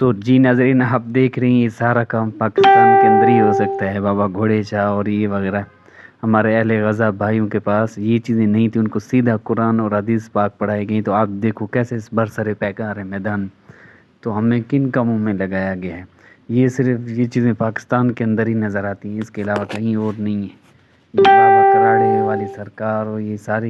तो जी नाज़रीन, आप देख रही हैं ये सारा काम पाकिस्तान के अंदर ही हो सकता है। बाबा घोड़े शाह और ये वगैरह हमारे अहले गज़ा भाइयों के पास ये चीज़ें नहीं थी, उनको सीधा कुरान और हदीस पाक पढ़ाई गई। तो आप देखो कैसे बरसरे पैकार है मैदान, तो हमें किन कामों में लगाया गया है। ये सिर्फ ये चीज़ें पाकिस्तान के अंदर ही नज़र आती हैं, इसके अलावा कहीं और नहीं है। ये बाबा कराड़े वाली सरकार और ये सारी